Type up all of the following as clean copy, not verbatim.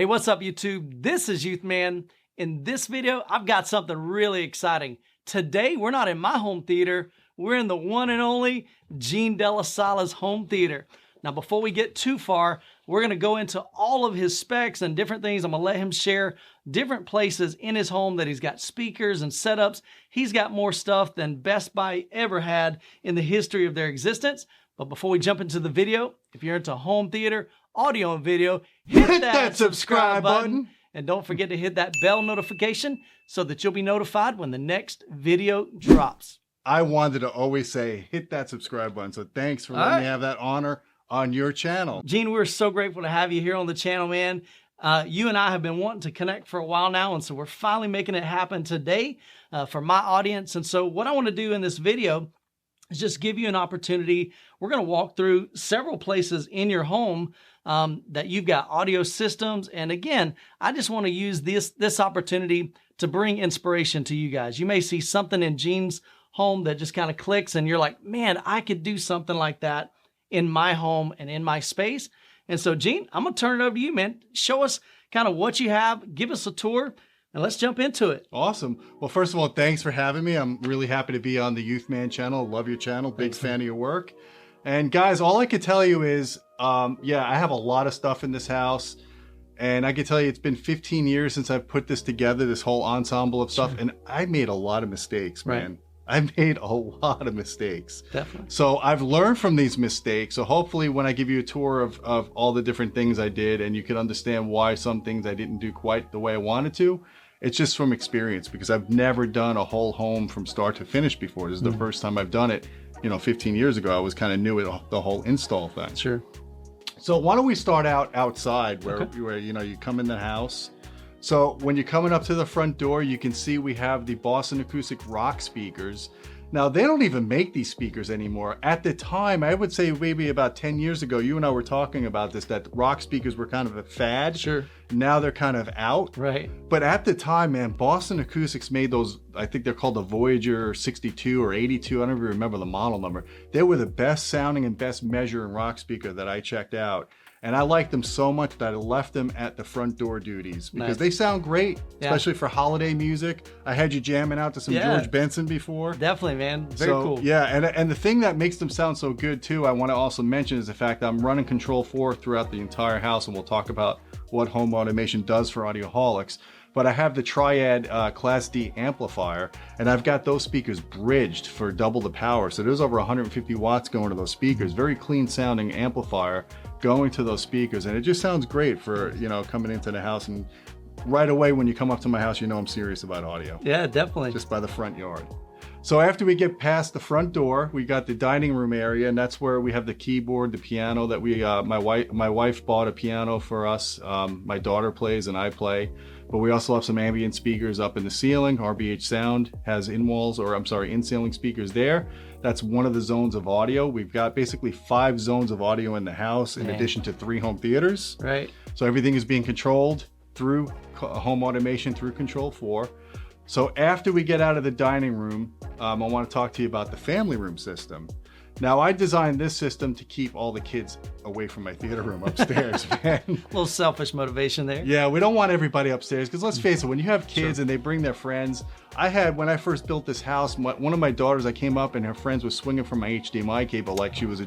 Hey, what's up, YouTube? This is Youth Man. In this video, I've got something really exciting. Today, we're not in my home theater. We're in the one and only Gene Della Sala's home theater. Now, before we get too far, we're going to go into all of his specs and different things. I'm going to let him share different places in his home that he's got speakers and setups. He's got more stuff than Best Buy ever had in the history of their existence. But before we jump into the video, if you're into home theater, audio and video, hit that subscribe button. And don't forget to hit that bell notification so that you'll be notified when the next video drops. I wanted to always say, hit that subscribe button. So thanks for letting me have that honor on your channel. Gene, we're so grateful to have you here on the channel, man. You and I have been wanting to connect for a while now, and so we're finally making it happen today for my audience. And so what I want to do in this video is just give you an opportunity. We're going to walk through several places in your home that you've got audio systems. And again, I just want to use this opportunity to bring inspiration to you guys. You may see something in Gene's home that just kind of clicks and you're like, man, I could do something like that in my home and in my space. And so, Gene, I'm going to turn it over to you, man. Show us kind of what you have. Give us a tour. And let's jump into it. Awesome. Well, first of all, thanks for having me. I'm really happy to be on the Youth Man channel. Love your channel. Big fan of your work. And guys, all I could tell you is, yeah, I have a lot of stuff in this house. And I can tell you it's been 15 years since I've put this together, this whole ensemble of stuff. Sure. And I made a lot of mistakes, man. Right. I made a lot of mistakes. Definitely. So I've learned from these mistakes. So hopefully when I give you a tour of all the different things I did and you can understand why some things I didn't do quite the way I wanted to, it's just from experience because I've never done a whole home from start to finish before. This is the first time I've done it. You know, 15 years ago, I was kind of new at the whole install thing. Sure. So why don't we start out outside where you know, you come in the house. So when you're coming up to the front door, you can see we have the Boston Acoustic Rock speakers. Now, they don't even make these speakers anymore. At the time, I would say maybe about 10 years ago, you and I were talking about this, that rock speakers were kind of a fad. Sure. Now they're kind of out. Right. But at the time, man, Boston Acoustics made those, I think they're called the Voyager 62 or 82. I don't even remember the model number. They were the best sounding and best measuring rock speaker that I checked out. And I liked them so much that I left them at the front door duties because they sound great, especially for holiday music. I had you jamming out to some George Benson before. Definitely, man. Very cool. Yeah, and the thing that makes them sound so good too, I want to also mention is the fact that I'm running Control 4 throughout the entire house, and we'll talk about what home automation does for Audioholics. But I have the Triad Class D amplifier, and I've got those speakers bridged for double the power. So there's over 150 watts going to those speakers. Very clean sounding amplifier going to those speakers, and it just sounds great for, you know, coming into the house. And right away when you come up to my house, you know I'm serious about audio. Yeah, definitely. Just by the front yard. So after we get past the front door, we got the dining room area, and that's where we have the keyboard, the piano that we, my wife bought a piano for us. My daughter plays and I play, but we also have some ambient speakers up in the ceiling. RBH Sound has in-ceiling speakers there. That's one of the zones of audio. We've got basically 5 zones of audio in the house in addition to 3 home theaters. Right. So everything is being controlled through home automation through Control 4. So after we get out of the dining room, I want to talk to you about the family room system. Now, I designed this system to keep all the kids away from my theater room upstairs, man. A little selfish motivation there. Yeah, we don't want everybody upstairs because let's face it, when you have kids and they bring their friends, when I first built this house, one of my daughters, I came up and her friends was swinging from my HDMI cable like she was a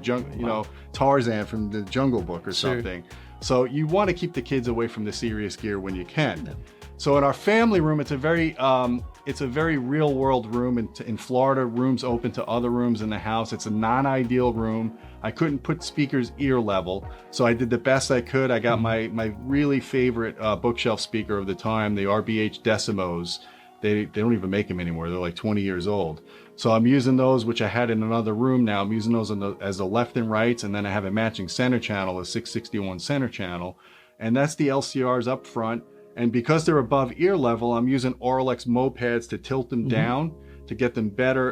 Tarzan from the Jungle Book or something. So you want to keep the kids away from the serious gear when you can. Yeah. So in our family room, it's a very real world room. In Florida, rooms open to other rooms in the house. It's a non-ideal room. I couldn't put speakers ear level, so I did the best I could. I got my really favorite bookshelf speaker of the time, the RBH Decimos. They don't even make them anymore. They're like 20 years old. So I'm using those, which I had in another room now. I'm using those as the left and rights, and then I have a matching center channel, a 661 center channel, and that's the LCRs up front. And because they're above ear level, I'm using Auralex mopeds to tilt them down to get them better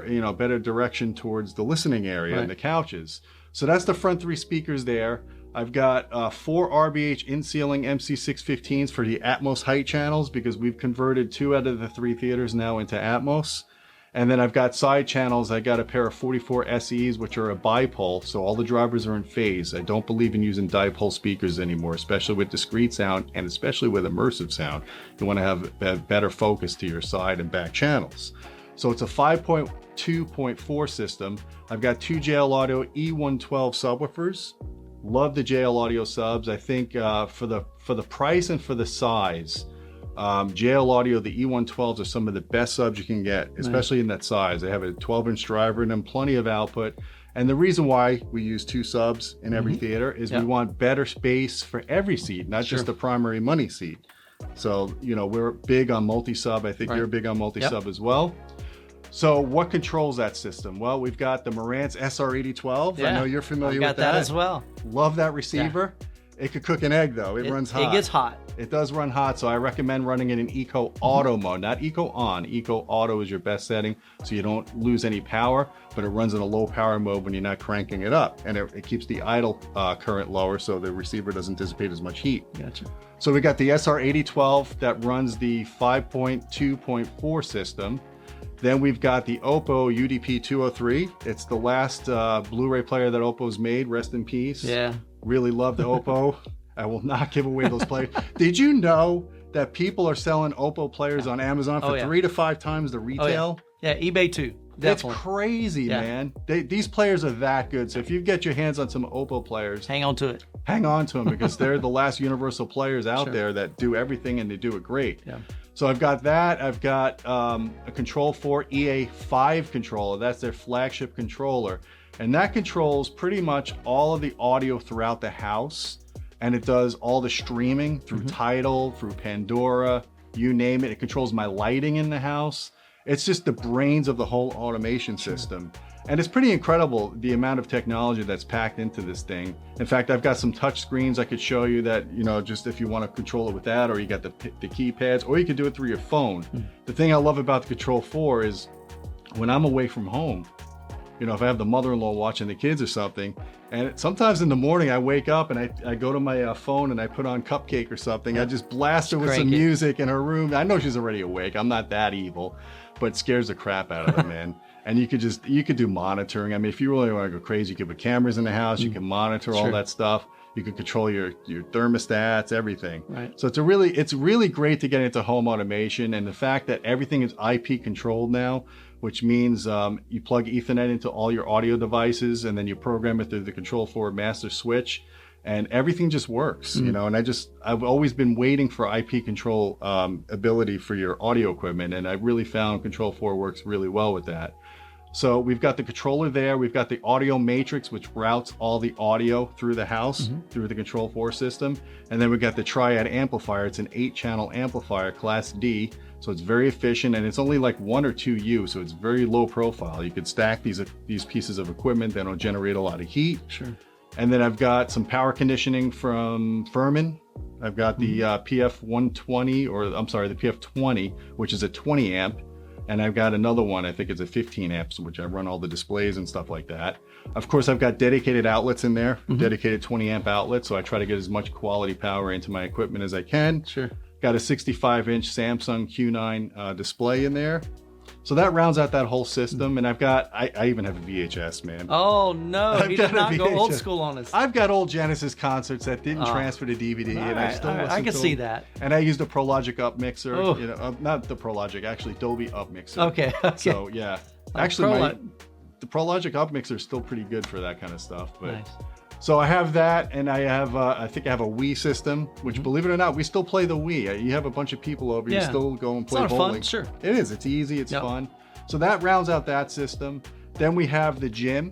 direction towards the listening area and the couches. So that's the front 3 speakers there. I've got 4 RBH in-ceiling MC615s for the Atmos height channels because we've converted 2 out of the 3 theaters now into Atmos. And then I've got side channels. I got a pair of 44 SEs, which are a bipole, so all the drivers are in phase. I don't believe in using dipole speakers anymore, especially with discrete sound and especially with immersive sound. You want to have a better focus to your side and back channels. So it's a 5.2.4 system. I've got two JL Audio E112 subwoofers. Love the JL Audio subs. I think for the price and for the size, JL Audio, the E112s are some of the best subs you can get, especially in that size. They have a 12-inch driver in them, plenty of output. And the reason why we use two subs in every theater is we want better space for every seat, not just the primary money seat. So, you know, we're big on multi-sub. I think you're big on multi-sub as well. So what controls that system? Well, we've got the Marantz SR8012. I know you're familiar with that. Got that as well. Love that receiver. It could cook an egg though. It runs hot. It gets hot. It does run hot, so I recommend running it in Eco Auto mode, not Eco On. Eco Auto is your best setting, so you don't lose any power, but it runs in a low power mode when you're not cranking it up, and it keeps the idle current lower, so the receiver doesn't dissipate as much heat. Gotcha. So we got the SR8012 that runs the 5.2.4 system. Then we've got the Oppo UDP-203. It's the last Blu-ray player that Oppo's made. Rest in peace. Yeah. Really love the Oppo. I will not give away those players. Did you know that people are selling Oppo players on Amazon for 3 to 5 times the retail? Yeah, eBay too. Definitely. It's crazy, man. These players are that good. So if you get your hands on some Oppo players, hang on to it. Hang on to them because they're the last universal players out there that do everything and they do it great. Yeah. So I've got that. I've got a Control4 EA5 controller. That's their flagship controller. And that controls pretty much all of the audio throughout the house. And it does all the streaming through Tidal, through Pandora, you name it. It controls my lighting in the house. It's just the brains of the whole automation system. And it's pretty incredible the amount of technology that's packed into this thing. In fact, I've got some touch screens I could show you that, you know, just if you want to control it with that, or you got the keypads, or you can do it through your phone. The thing I love about the Control4 is when I'm away from home, you know, if I have the mother-in-law watching the kids or something, and sometimes in the morning I wake up and I go to my phone and I put on Cupcake or something. I just blast her with some music in her room. I know she's already awake. I'm not that evil, but it scares the crap out of her, man. And you could do monitoring. I mean, if you really want to go crazy, you could put cameras in the house. You can monitor all that stuff. You can control your thermostats, everything. Right. So it's really great to get into home automation, and the fact that everything is IP controlled now, which means you plug Ethernet into all your audio devices, and then you program it through the Control4 master switch, and everything just works. You know. And I've always been waiting for IP control ability for your audio equipment, and I really found Control4 works really well with that. So we've got the controller there. We've got the audio matrix, which routes all the audio through the house, through the Control4 system. And then we've got the Triad Amplifier. It's an 8-channel amplifier, Class D. So it's very efficient, and it's only like 1 or 2 U, so it's very low profile. You could stack these pieces of equipment. They don't generate a lot of heat. Sure. And then I've got some power conditioning from Furman. I've got the PF120, or I'm sorry, the PF20, which is a 20 amp. And I've got another one, I think it's a 15 amps, which I run all the displays and stuff like that. Of course, I've got dedicated outlets in there, dedicated 20 amp outlets. So I try to get as much quality power into my equipment as I can. Sure. Got a 65-inch Samsung Q9 display in there. So that rounds out that whole system. And I even have a VHS, man. Oh no, he did not go old school on us. I've got old Genesis concerts that didn't transfer to DVD, and I still listen to them. I can see that. And I used a ProLogic up mixer, you know, not the ProLogic, actually Dolby up mixer. Okay. So yeah, actually the ProLogic up mixer is still pretty good for that kind of stuff. But nice. So I have that, and I have I think I have a Wii system, which believe it or not, we still play the Wii. You have a bunch of people over, you still go and play bowling. Fun, sure. It is. It's easy. It's fun. So that rounds out that system. Then we have the gym,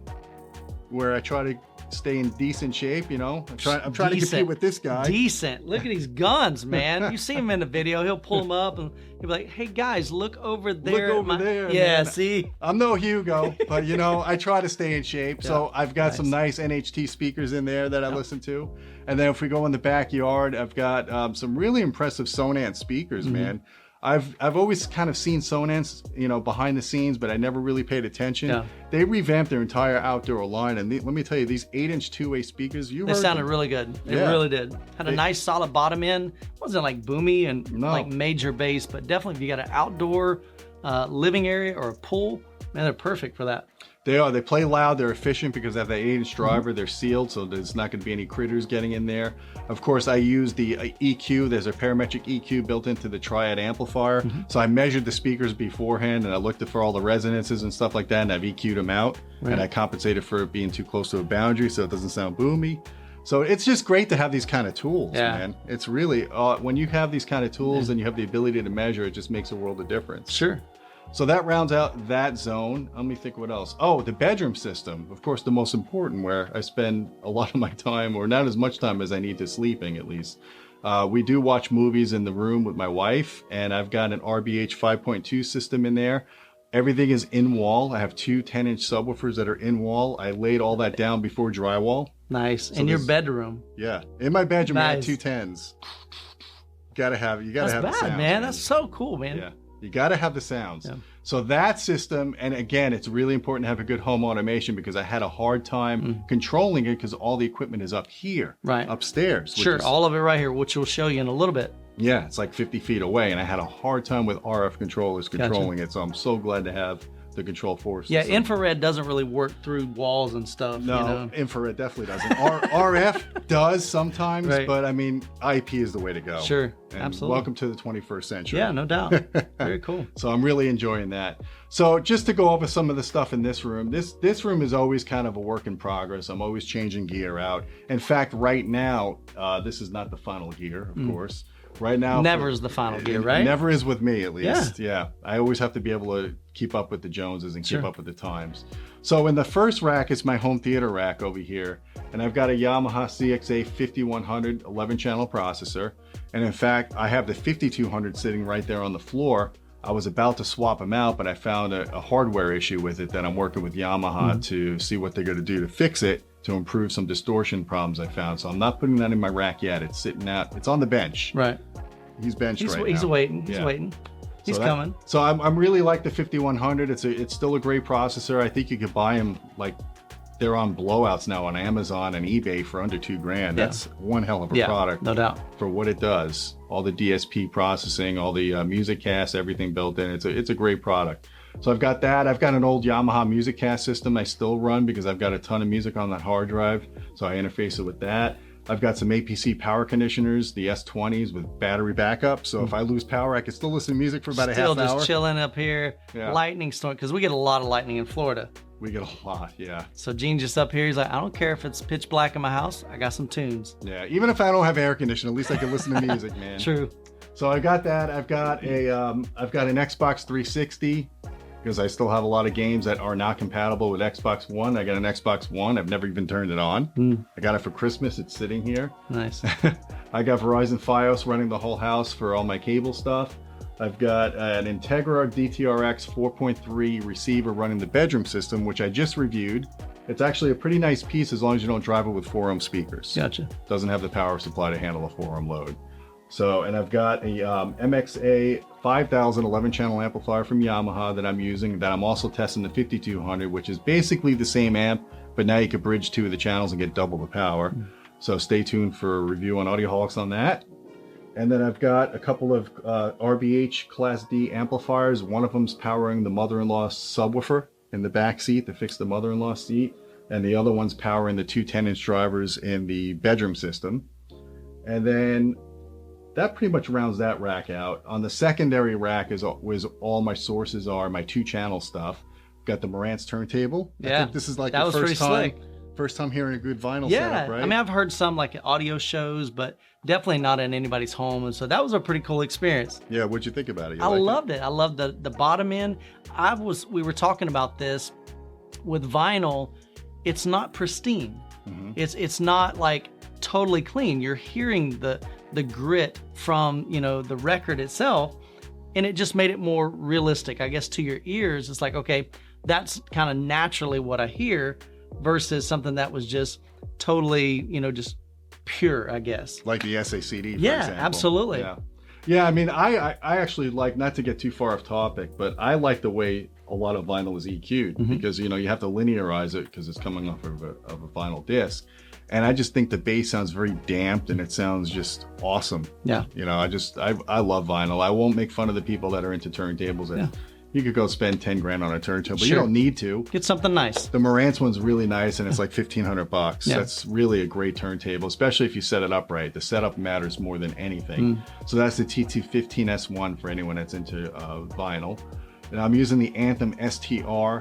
where I try to stay in decent shape. You know, I'm trying to compete with this guy. Decent. Look at these guns, man. You see him in the video. He'll pull them up and he'll be like, "Hey guys, look over there." Look over there. Yeah. Man. See. I'm no Hugo, but you know, I try to stay in shape. So I've got some nice NHT speakers in there that I listen to. And then if we go in the backyard, I've got some really impressive Sonance speakers, man. I've always kind of seen Sonance, you know, behind the scenes, but I never really paid attention. Yeah. They revamped their entire outdoor line, and let me tell you, these 8-inch two-way speakers, they sounded really good. They really did. Had a nice solid bottom end. Wasn't like boomy and like major bass, but definitely if you got an outdoor living area or a pool, man, they're perfect for that. They are. They play loud. They're efficient because they have that 8-inch driver. They're sealed, so there's not going to be any critters getting in there. Of course, I use the EQ. There's a parametric EQ built into the Triad Amplifier. So I measured the speakers beforehand, and I looked for all the resonances and stuff like that, and I've EQ'd them out. Right. And I compensated for it being too close to a boundary so it doesn't sound boomy. So it's just great to have these kind of tools, man. It's really, when you have these kind of tools and you have the ability to measure, it just makes a world of difference. Sure. So that rounds out that zone. Let me think what else. Oh, the bedroom system. Of course, the most important, where I spend a lot of my time, or not as much time as I need to sleeping at least. We do watch movies in the room with my wife, and I've got an RBH 5.2 system in there. Everything is in wall. I have two 10-inch subwoofers that are in wall. I laid all that down before drywall. Nice. So in your bedroom. Yeah. In my bedroom, I have two 10s. You gotta have the sounds. That's bad, man. That's so cool, man. Yeah. You got to have the sounds. Yeah. So that system, and again, it's really important to have a good home automation because I had a hard time controlling it because all the equipment is up here, upstairs. Sure, all of it right here, which we'll show you in a little bit. Yeah, it's like 50 feet away, and I had a hard time with RF controllers controlling it, so I'm so glad to have the control force. Yeah, infrared doesn't really work through walls and stuff. No, you know? Infrared definitely doesn't. RF does sometimes, but I mean, IP is the way to go. Sure, and absolutely. Welcome to the 21st century. Yeah, no doubt. Very cool. So I'm really enjoying that. So just to go over some of the stuff in this room, this room is always kind of a work in progress. I'm always changing gear out. In fact, right now, this is not the final gear, of course. Right now, never is the final gear, right? Never is with me, at least. Yeah. I always have to be able to keep up with the Joneses and keep up with the times. So in the first rack is my home theater rack over here, and I've got a Yamaha CXA-5100 11-channel processor. And in fact, I have the 5200 sitting right there on the floor. I was about to swap them out, but I found a hardware issue with it that I'm working with Yamaha to see what they're going to do to fix it, to improve some distortion problems I found. So I'm not putting that in my rack yet. It's sitting out. It's on the bench. Right. He's benched right now. He's waiting. He's waiting. He's coming. So I'm really like the 5100. It's still a great processor. I think you could buy them, like, they're on blowouts now on Amazon and eBay for under $2,000. That's one hell of a product. No doubt. For what it does. All the DSP processing, all the music cast, everything built in. It's a great product. So I've got that. I've got an old Yamaha music cast system I still run because I've got a ton of music on that hard drive. So I interface it with that. I've got some APC power conditioners, the S20s with battery backup. So if I lose power, I can still listen to music for about a half hour. Still just chilling up here. Lightning storm, because we get a lot of lightning in Florida. We get a lot, yeah. So Gene's just up here. He's like, I don't care if it's pitch black in my house. I got some tunes. Yeah, even if I don't have air conditioning, at least I can listen to music, man. True. So I got that. I've got an Xbox 360 because I still have a lot of games that are not compatible with Xbox One. I got an Xbox One. I've never even turned it on. I got it for Christmas. It's sitting here. Nice. I got Verizon Fios running the whole house for all my cable stuff. I've got an Integra DTRX 4.3 receiver running the bedroom system, which I just reviewed. It's actually a pretty nice piece as long as you don't drive it with 4-ohm speakers. Gotcha. Doesn't have the power supply to handle a 4-ohm load. So, and I've got a MXA 5000 11-channel amplifier from Yamaha that I'm using, that I'm also testing the 5200, which is basically the same amp, but now you can bridge 2 of the channels and get double the power. So stay tuned for a review on Audioholics on that. And then I've got a couple of RBH Class D amplifiers. One of them's powering the mother-in-law subwoofer in the back seat to fix the mother-in-law seat. And the other one's powering the 2 10-inch drivers in the bedroom system. And then that pretty much rounds that rack out. On the secondary rack is all my sources are, my 2-channel stuff. Got the Marantz Turntable. Yeah. I think this is like that the was first time hearing a good vinyl setup, right? I mean, I've heard some like audio shows, but definitely not in anybody's home. And so that was a pretty cool experience. Yeah, what'd you think about it? I loved it. I loved the bottom end. We were talking about this with vinyl. It's not pristine. It's not like totally clean. You're hearing the grit from, the record itself, and it just made it more realistic, I guess, to your ears. It's like, okay, that's kind of naturally what I hear versus something that was just totally, just pure, I guess. Like the SACD, for example. Absolutely. Yeah, I mean, I actually like, not to get too far off topic, but I like the way a lot of vinyl is EQ'd because, you have to linearize it because it's coming off of a vinyl disc. And I just think the bass sounds very damped and it sounds just awesome. Yeah. I love vinyl. I won't make fun of the people that are into turntables you could go spend 10 grand on a turntable. Sure. You don't need to. Get something nice. The Marantz one's really nice, and it's like $1,500. Yeah. That's really a great turntable, especially if you set it up right. The setup matters more than anything. So that's the T215S1 for anyone that's into vinyl. And I'm using the Anthem STR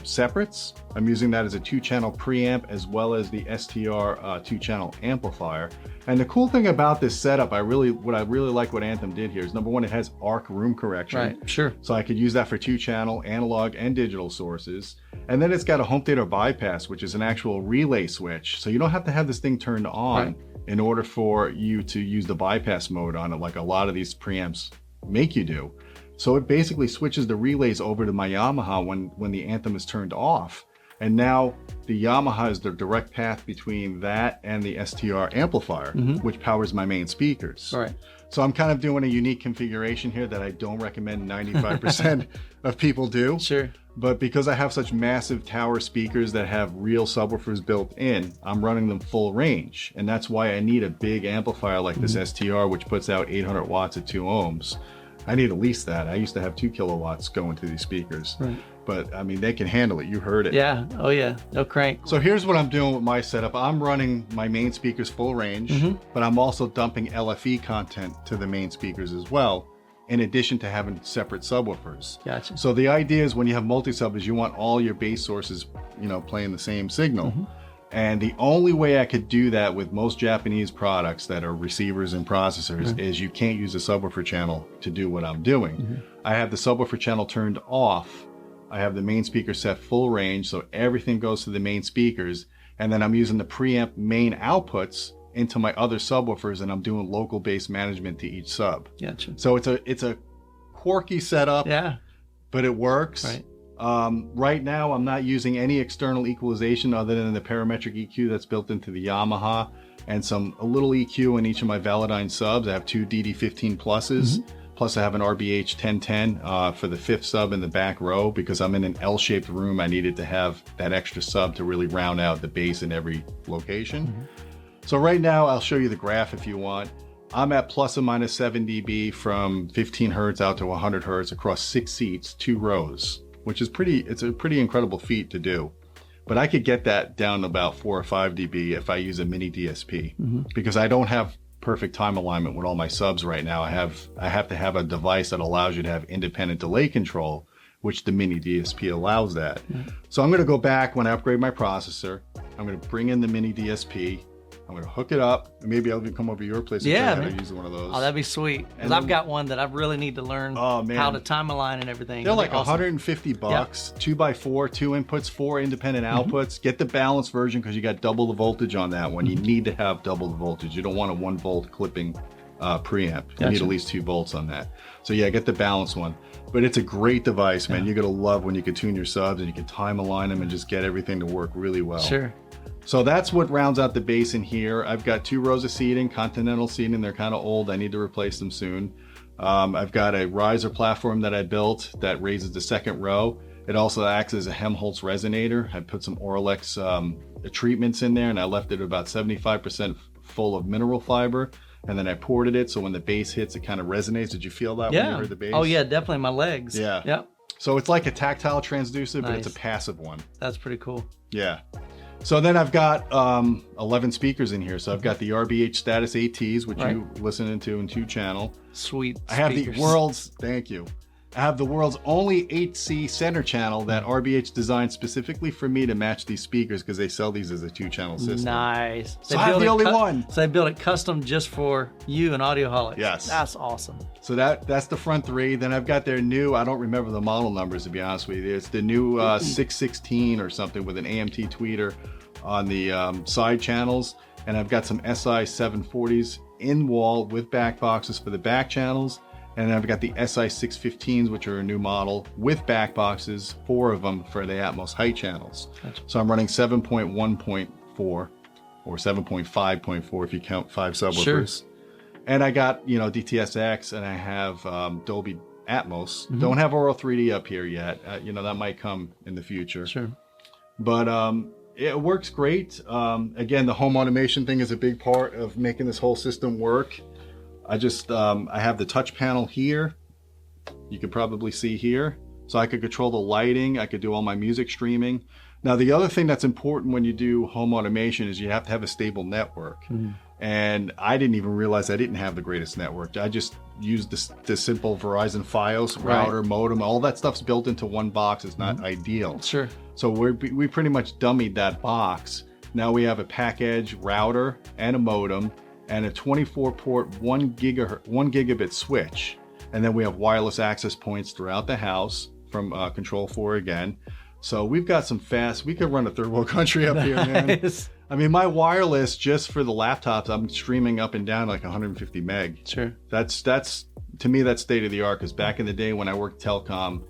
separates. I'm using that as a 2-channel preamp as well as the STR 2-channel amplifier. And the cool thing about this setup, what I really like what Anthem did here is, number one, it has arc room correction. Right, sure. So I could use that for 2-channel analog and digital sources. And then it's got a home theater bypass, which is an actual relay switch. So you don't have to have this thing turned on in order for you to use the bypass mode on it, like a lot of these preamps make you do. So it basically switches the relays over to my Yamaha when the Anthem is turned off. And now the Yamaha is the direct path between that and the STR amplifier, which powers my main speakers. All right. So I'm kind of doing a unique configuration here that I don't recommend 95% of people do. Sure. But because I have such massive tower speakers that have real subwoofers built in, I'm running them full range. And that's why I need a big amplifier like this STR, which puts out 800 watts at 2 ohms. I need at least that. I used to have 2 kilowatts going to these speakers. Right. But I mean, they can handle it. You heard it. Yeah. Oh yeah. No crank. So here's what I'm doing with my setup. I'm running my main speakers full range, but I'm also dumping LFE content to the main speakers as well, in addition to having separate subwoofers. Gotcha. So the idea is when you have multi-sub is you want all your bass sources, playing the same signal. And the only way I could do that with most Japanese products that are receivers and processors is you can't use a subwoofer channel to do what I'm doing. I have the subwoofer channel turned off. I have the main speaker set full range, so everything goes to the main speakers. And then I'm using the preamp main outputs into my other subwoofers, and I'm doing local bass management to each sub. Gotcha. So it's a quirky setup, but it works. Right. Right now, I'm not using any external equalization other than the parametric EQ that's built into the Yamaha and a little EQ in each of my Velodyne subs. I have 2 DD15 pluses, plus I have an RBH 1010 for the 5th sub in the back row because I'm in an L-shaped room. I needed to have that extra sub to really round out the bass in every location. So right now, I'll show you the graph if you want. I'm at plus or minus 7 dB from 15 hertz out to 100 hertz across 6 seats, 2 rows. Which is it's a pretty incredible feat to do. But I could get that down to about 4 or 5 dB if I use a mini DSP because I don't have perfect time alignment with all my subs right now. I have to have a device that allows you to have independent delay control, which the mini DSP allows that. So I'm going to go back when I upgrade my processor. I'm going to bring in the mini DSP. I'm going to hook it up, and maybe I'll even come over to your place and show you how to use one of those. Oh, that'd be sweet. Because I've got one that I really need to learn how to time align and everything. They're like $150, 2x4, 2 inputs, 4 independent outputs. Get the balanced version because you got double the voltage on that one. You need to have double the voltage. You don't want a 1 volt clipping preamp. You need at least 2 volts on that. So yeah, get the balanced one. But it's a great device, man. You're going to love when you can tune your subs and you can time align them and just get everything to work really well. Sure. So that's what rounds out the bass in here. I've got 2 rows of seating, Continental seating. They're kind of old. I need to replace them soon. I've got a riser platform that I built that raises the 2nd row. It also acts as a Helmholtz resonator. I put some Auralex treatments in there, and I left it about 75% full of mineral fiber. And then I ported it, so when the bass hits, it kind of resonates. Did you feel that when you heard the bass? Oh yeah, definitely my legs. Yeah. Yep. So it's like a tactile transducer, but it's a passive one. That's pretty cool. Yeah. So then I've got 11 speakers in here. So I've got the RBH Status ATs, which you listening to in 2-channel. Sweet. I have the world's, thank you. I have the world's only 8C center channel that RBH designed specifically for me to match these speakers because they sell these as a 2-channel system. Nice. So I'm the only one. So they built it custom just for you and Audioholics. Yes. That's awesome. So that's the front 3. Then I've got their new, I don't remember the model numbers to be honest with you. It's the new 616 or something with an AMT tweeter on the side channels. And I've got some SI 740s in wall with back boxes for the back channels. And I've got the SI 615s, which are a new model with back boxes, 4 of them for the Atmos height channels. Gotcha. So I'm running 7.1.4 or 7.5.4 if you count 5 subwoofers. Sure. And I got, DTSX, and I have Dolby Atmos. Don't have Aural 3D up here yet. That might come in the future. Sure. But it works great. Again, the home automation thing is a big part of making this whole system work. I have the touch panel here. You can probably see here. So I could control the lighting, I could do all my music streaming. Now, the other thing that's important when you do home automation is you have to have a stable network. And I didn't even realize I didn't have the greatest network. I just used this simple Verizon Fios, router, modem, all that stuff's built into one box. It's not ideal. Sure. So we pretty much dummied that box. Now we have a pack-edge router and a modem and a 24-port 1 gigabit switch. And then we have wireless access points throughout the house from Control 4 again. So we've got some fast, we could run a third world country up here, man. I mean, my wireless, just for the laptops, I'm streaming up and down like 150 meg. Sure. That's to me, that's state of the art, because back in the day when I worked telecom,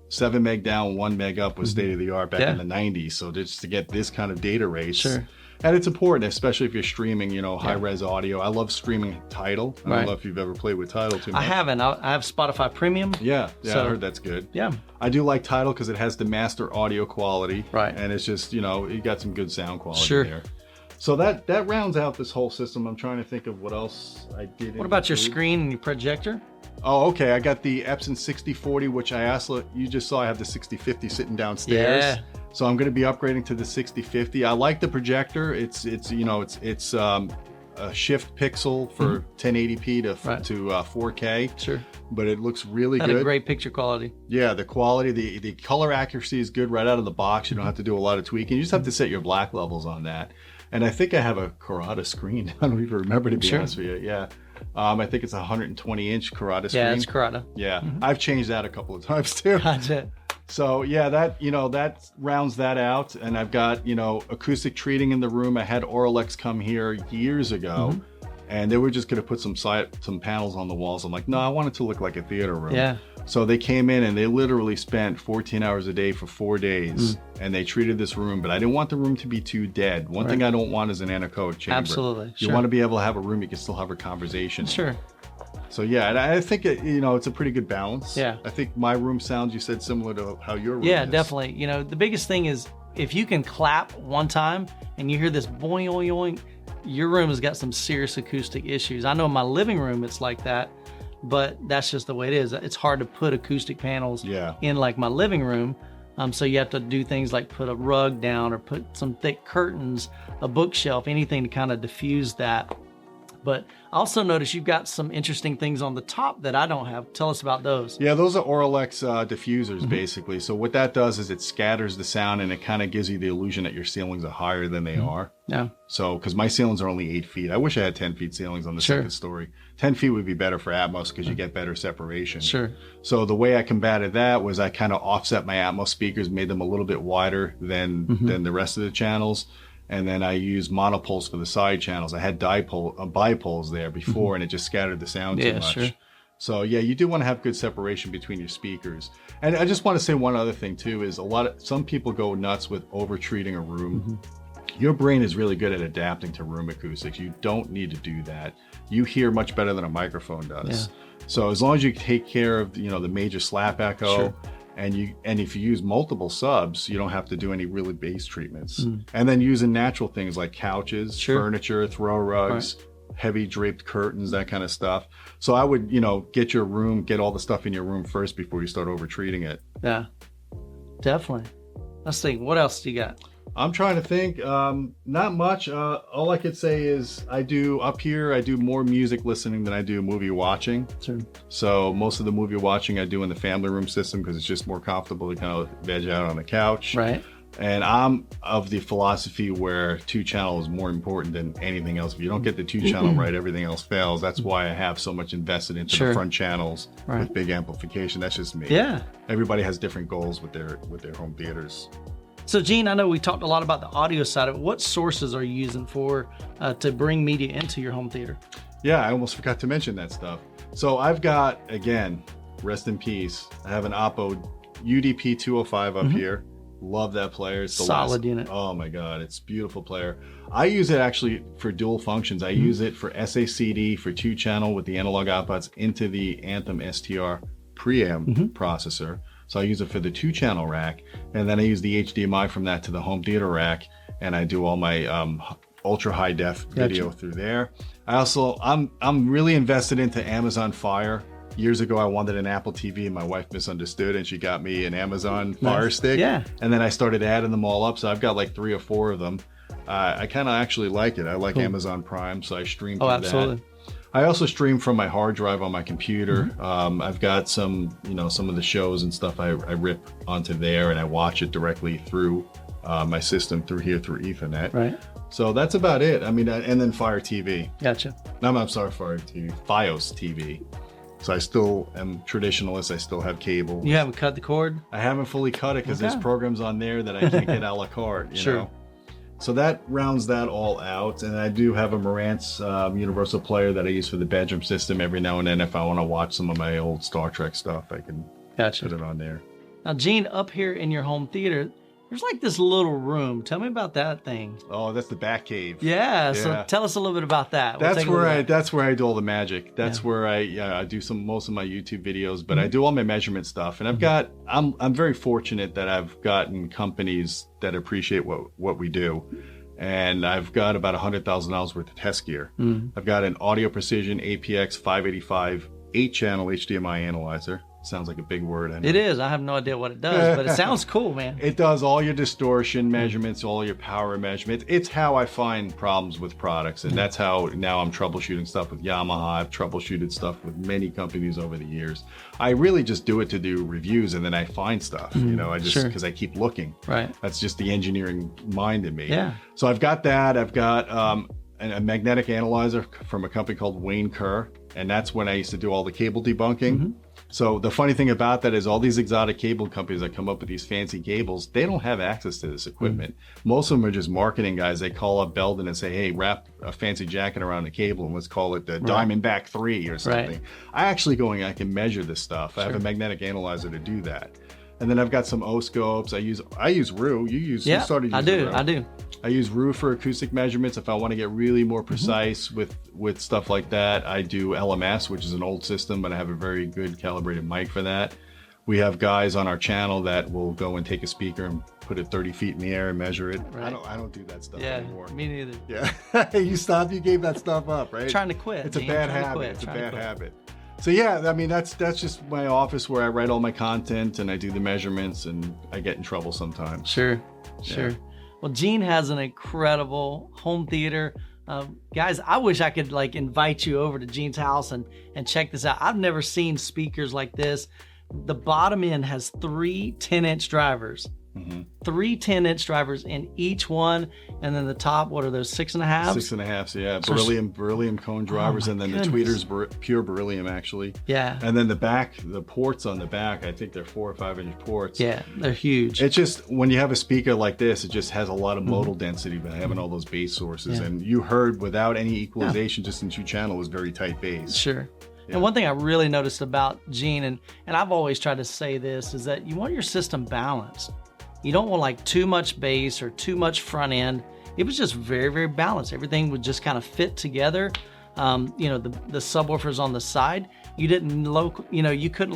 7 meg down, 1 meg up was state of the art back in the 90s. So just to get this kind of data rates. Sure. And it's important, especially if you're streaming, you know, high-res audio. I love streaming Tidal. I don't know if you've ever played with Tidal too much. I haven't. I have Spotify Premium. Yeah, so, I heard that's good. Yeah. I do like Tidal because it has the master audio quality. Right. And it's just, you know, you got some good sound quality there. So that rounds out this whole system. I'm trying to think of what else I did. What about your screen and your projector? Oh, okay. I got the Epson 6040, which I asked, you just saw I have the 6050 sitting downstairs. Yeah. So I'm going to be upgrading to the 6050. I like the projector. It's you know, it's a shift pixel for 1080p to 4K. Sure. But it looks really good. A great picture quality. Yeah, the quality, the color accuracy is good right out of the box. You don't have to do a lot of tweaking. You just have to set your black levels on that. And I think I have a Corada screen. I don't even remember, to be honest with you. Yeah. I think it's a 120-inch Corada screen. Yeah, it's Corada. Yeah. I've changed that a couple of times too. Gotcha. So yeah, that, you know, that rounds that out. And I've got, you know, acoustic treating in the room. I had Audioholics come here years ago, and they were just going to put some panels on the walls. I'm like, no, I want it to look like a theater room. Yeah. So they came in and they literally spent 14 hours a day for 4 days, and they treated this room. But I didn't want the room to be too dead. One thing I don't want is an anechoic chamber. Absolutely. You want to be able to have a room you can still have a conversation. Sure. So yeah, and I think you know, it's a pretty good balance. Yeah. I think my room sounds, you said, similar to how your room is. Yeah, definitely. You know, the biggest thing is if you can clap one time and you hear this boing, boing, boing, your room has got some serious acoustic issues. I know in my living room it's like that, but that's just the way it is. It's hard to put acoustic panels in like my living room. So you have to do things like put a rug down or put some thick curtains, a bookshelf, anything to kind of diffuse that. But I also noticed you've got some interesting things on the top that I don't have. Tell us about those. Yeah, those are Audioholics diffusers, basically. So what that does is it scatters the sound, and it kind of gives you the illusion that your ceilings are higher than they are. Yeah. So, because my ceilings are only 8 feet. I wish I had 10 feet ceilings on the second story. 10 feet would be better for Atmos because you get better separation. Sure. So the way I combated that was I kind of offset my Atmos speakers, made them a little bit wider than the rest of the channels. And then I used monopoles for the side channels. I had bipoles there before, and it just scattered the sound too much. Sure. So yeah, you do want to have good separation between your speakers. And I just want to say one other thing too, is some people go nuts with over-treating a room. Your brain is really good at adapting to room acoustics. You don't need to do that. You hear much better than a microphone does. Yeah. So as long as you take care of, you know, the major slap echo, and if you use multiple subs, you don't have to do any really bass treatments. And then using natural things like couches, furniture, throw rugs, heavy draped curtains, that kind of stuff. So I would, you know, get all the stuff in your room first before you start over-treating it. Yeah, definitely. Let's think, what else do you got? I'm trying to think. Not much. All I could say is I do more music listening than I do movie watching. Sure. So most of the movie watching I do in the family room system because it's just more comfortable to kind of veg out on the couch. Right. And I'm of the philosophy where 2-channel is more important than anything else. If you don't get the 2-channel right, everything else fails. That's why I have so much invested into the front channels with big amplification. That's just me. Yeah. Everybody has different goals with their home theaters. So Gene, I know we talked a lot about the audio side of it. What sources are you using to bring media into your home theater? Yeah, I almost forgot to mention that stuff. So I've got, again, rest in peace, I have an Oppo UDP 205 up here. Love that player. It's the solid unit. Oh my God, it's a beautiful player. I use it actually for dual functions. I use it for SACD, for 2-channel with the analog outputs into the Anthem STR Preamp processor. So I use it for the 2-channel rack, and then I use the HDMI from that to the home theater rack, and I do all my ultra high def video through there. I also, I'm really invested into Amazon Fire. years ago I wanted an Apple TV and my wife misunderstood and she got me an Amazon Fire Stick. Yeah. And then I started adding them all up. So I've got like 3 or 4 of them. I kind of actually like it. I like Amazon Prime, so I stream through that. I also stream from my hard drive on my computer. I've got some, some of the shows and stuff I rip onto there and I watch it directly through my system through Ethernet. Right. So that's about it. I mean, and then Fire TV. Gotcha. No, I'm sorry, Fire TV. Fios TV. So I still am traditionalist. I still have cable. You haven't cut the cord? I haven't fully cut it because there's programs on there that I can't get a la carte, you know? So that rounds that all out. And I do have a Marantz universal player that I use for the bedroom system every now and then. If I want to watch some of my old Star Trek stuff, I can put it on there. Now, Gene, up here in your home theater, there's like this little room. Tell me about that thing. Oh, that's the Batcave. Yeah. So tell us a little bit about that. That's where I do all the magic. That's where I do most of my YouTube videos, but I do all my measurement stuff. And I'm very fortunate that I've gotten companies that appreciate what we do. And I've got about $100,000 worth of test gear. I've got an Audio Precision APX 585 8-channel HDMI analyzer. Sounds like a big word. I know. It is. I have no idea what it does, but it sounds cool, man. It does all your distortion measurements, all your power measurements. It's how I find problems with products, and that's how now I'm troubleshooting stuff with Yamaha. I've troubleshooted stuff with many companies over the years. I really just do it to do reviews, and then I find stuff. I just because I keep looking. Right. That's just the engineering mind in me. Yeah. So I've got that. I've got a magnetic analyzer from a company called Wayne Kerr, and that's when I used to do all the cable debunking. So the funny thing about that is all these exotic cable companies that come up with these fancy cables, they don't have access to this equipment. Most of them are just marketing guys. They call up Belden and say, hey, wrap a fancy jacket around the cable and let's call it the Diamondback 3 or something. I actually I can measure this stuff. I have a magnetic analyzer to do that. And then I've got some O-scopes. I use RU. You started using RU. I do. I use RU for acoustic measurements. If I want to get really more precise with stuff like that, I do LMS, which is an old system, but I have a very good calibrated mic for that. We have guys on our channel that will go and take a speaker and put it 30 feet in the air and measure it. Right. I don't do that stuff anymore. Me neither. Yeah. You gave that stuff up, right? Trying to quit. It's a bad habit. It's a bad habit. So yeah, I mean, that's just my office where I write all my content and I do the measurements and I get in trouble sometimes. Sure. Well, Gene has an incredible home theater. Guys, I wish I could invite you over to Gene's house and check this out. I've never seen speakers like this. The bottom end has 3 10-inch drivers. 3 10-inch drivers in each one, and then the top, what are those, 6.5s? 6.5s, yeah. Beryllium cone drivers, and then the tweeters, pure beryllium actually. Yeah. And then the back, the ports on the back, I think they're 4 or 5 inch ports. Yeah, they're huge. It's just when you have a speaker like this, it just has a lot of modal density by having all those bass sources, and you heard without any equalization, just in 2-channel, was very tight bass. Sure. Yeah. And one thing I really noticed about Gene, and I've always tried to say this, is that you want your system balanced. You don't want too much bass or too much front end. It was just very, very balanced. Everything would just kind of fit together. The subwoofers on the side, you couldn't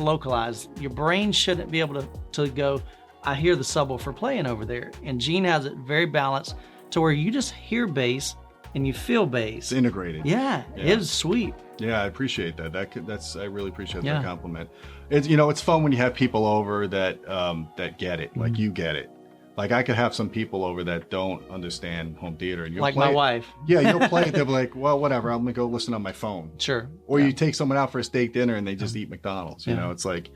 localize. Your brain shouldn't be able to go, I hear the subwoofer playing over there. And Gene has it very balanced to where you just hear bass and you feel bass. It's integrated. Yeah. It was sweet. Yeah, I appreciate that. I really appreciate that compliment. It's fun when you have people over that get it, like you get it. Like I could have some people over that don't understand home theater, and you'll like play my it. wife. Yeah, you'll play it. They'll be like, "Well, whatever. I'm gonna go listen on my phone." Sure. Or you take someone out for a steak dinner and they just eat McDonald's. You know, it's like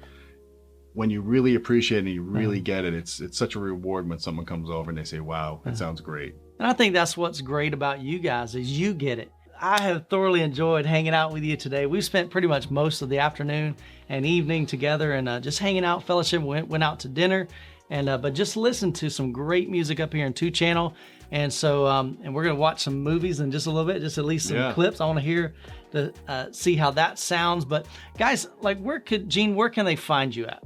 when you really appreciate it and you really get it. It's such a reward when someone comes over and they say, "Wow, that sounds great." And I think that's what's great about you guys is you get it. I have thoroughly enjoyed hanging out with you today. We've spent pretty much most of the afternoon and evening together and just hanging out, fellowship. Went out to dinner, and but just listened to some great music up here in 2-channel. And so, and we're gonna watch some movies in just a little bit, just at least some clips. I want to hear see how that sounds. But guys, where can they find you at?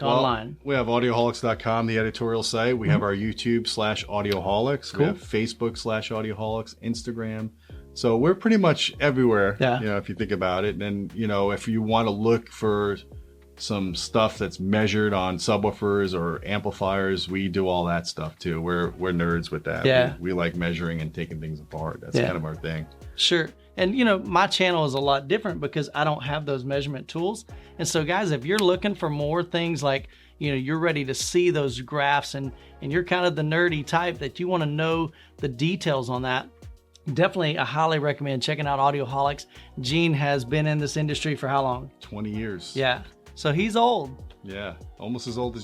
Online. We have audioholics.com, the editorial site. We have our YouTube /Audioholics. Cool. We have Facebook /Audioholics, Instagram. So we're pretty much everywhere, if you think about it. And, if you want to look for some stuff that's measured on subwoofers or amplifiers, we do all that stuff too. We're nerds with that. Yeah. We like measuring and taking things apart. That's kind of our thing. Sure. And you know, my channel is a lot different because I don't have those measurement tools. And so guys, if you're looking for more things like, you know, you're ready to see those graphs and you're kind of the nerdy type that you want to know the details on that, definitely I highly recommend checking out Audioholics. Gene has been in this industry for how long? 20 years. Yeah. So he's old. Yeah. Almost as old as